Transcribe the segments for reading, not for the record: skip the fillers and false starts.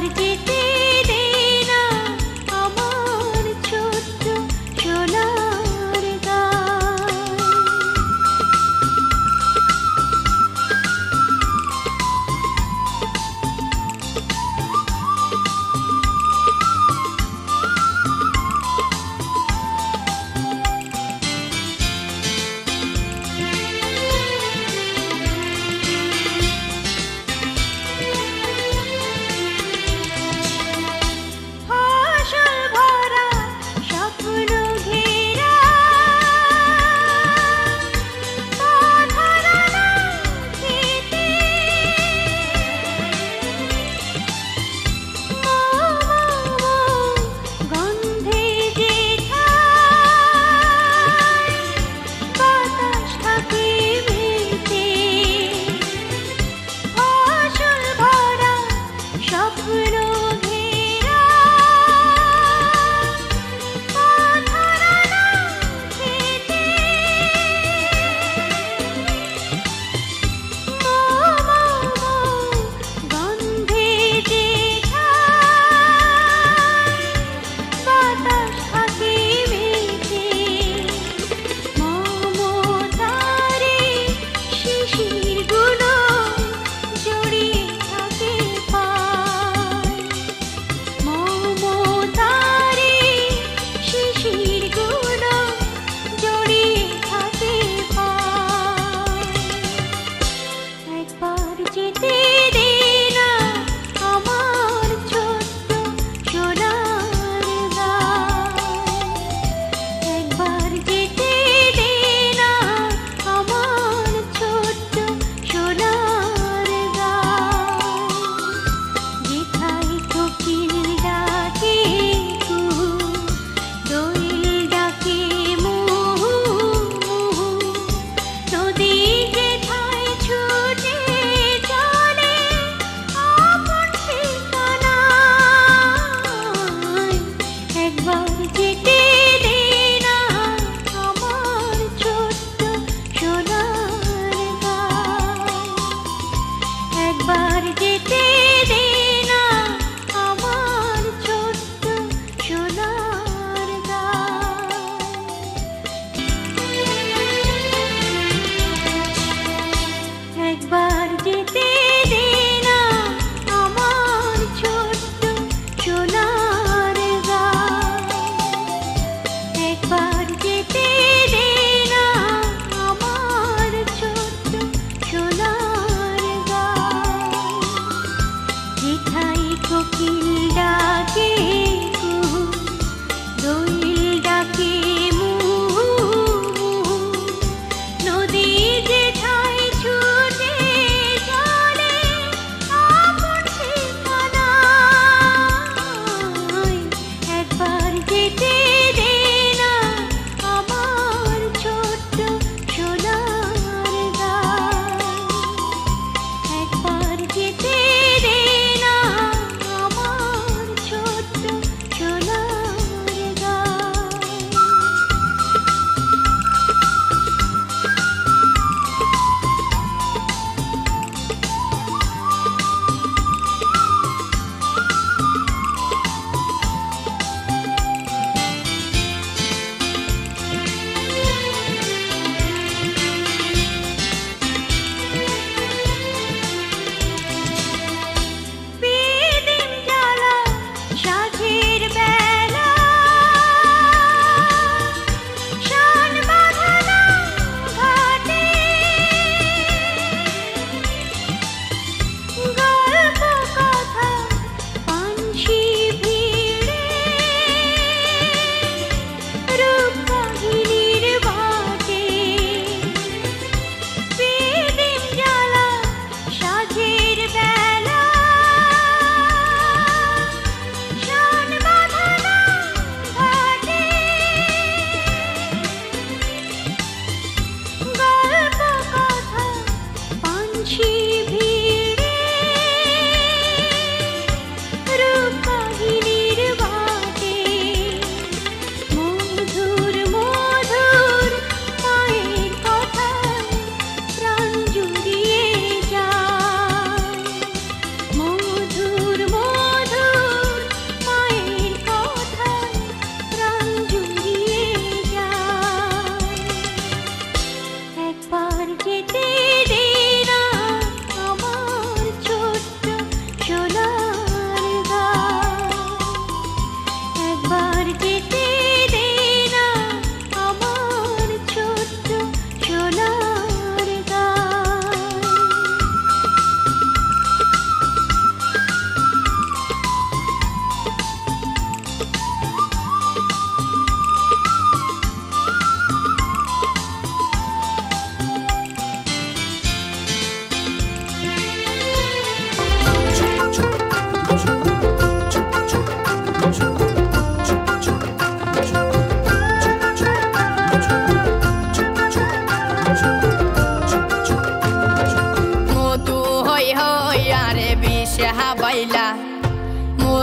যেতে দে না আমার ছোট্ট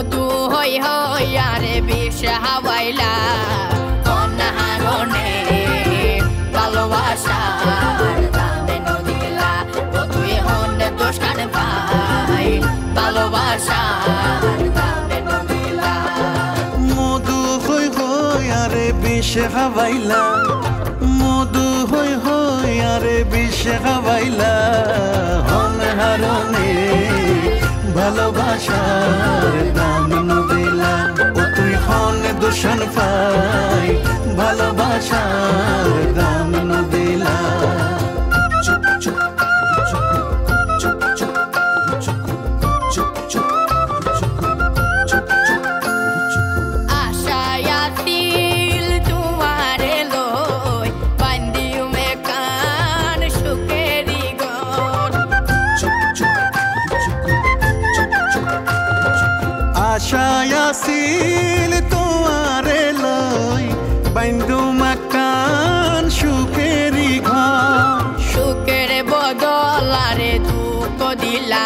মধু হই হই আরে বিষ হাওয়াইলা অনাহারণে ভালোবাসার দামে নদিলা ও তুই হন দোষ কানে পাই ভালোবাসার দামে নদিলা মধু হই হই আরে বিষ হাওয়াইলা মধু হই হই আরে বিষ হাওয়াইলা অনাহারণে ভালোবাসার দাম নদিলা ও তুই হন দূষণ পাই ভালোবাসার দাম নদিলা আশায় আসিল তোমারে লই বাইন্দু মাকান সুখেরি ঘর সুখের বদল আরে দুঃখ দিলা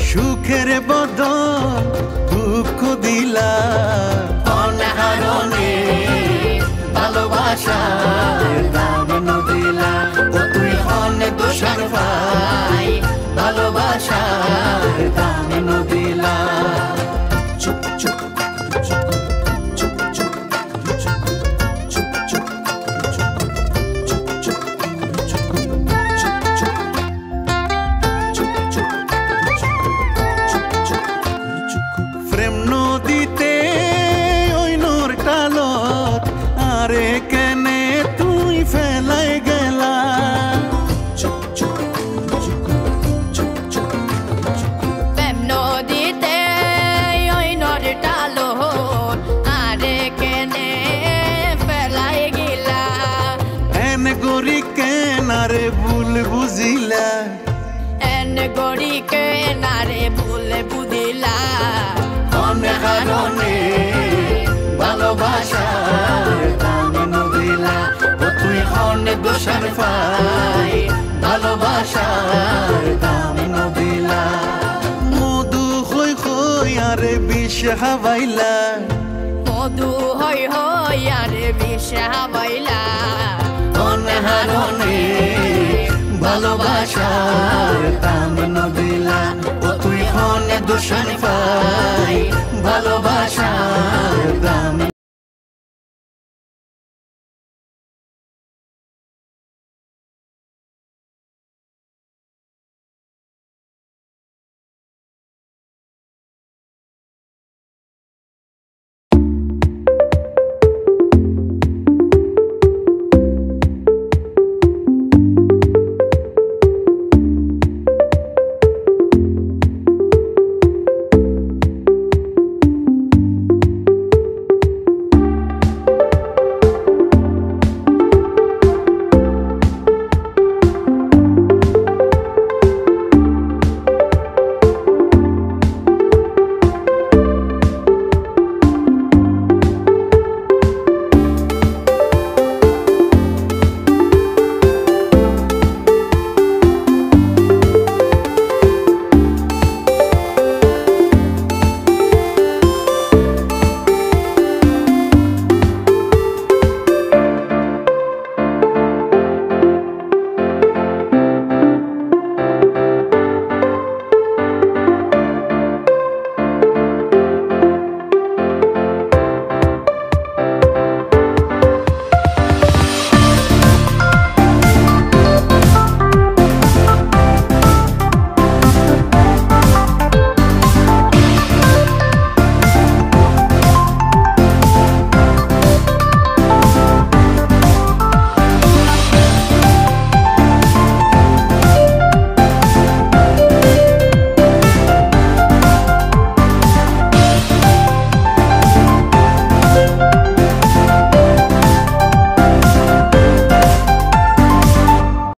সুখের বদল দুঃখ দিলা অনাহারণে ভালোবাসার দাম নদিলা ও তুই হন দোষর পাই ভালোবাসার দাম নদিলা প্রেম নদীতে ওই নোর টালত আরে কেনে তুই ফেলাই গেলা প্রেম নদীতে ওই নোর টালত আরে কেনে ফেলাই গেলা এন গরি কেনারে ভুল বুঝিলা এন গড়ি কেনারে ভুল বুঝিলা অনাহারণে ভালোবাসার দাম নদিলা ও তুই হন দোষর পাই ভালোবাসার দাম নদিলা মধু হই হই আরে বিষ হাওয়াইলা মধু হই হই আরে বিষ হাওয়াইলা অনাহারণে ভালোবাসার দাম নদিলা ও তুই হন দূষণ পাই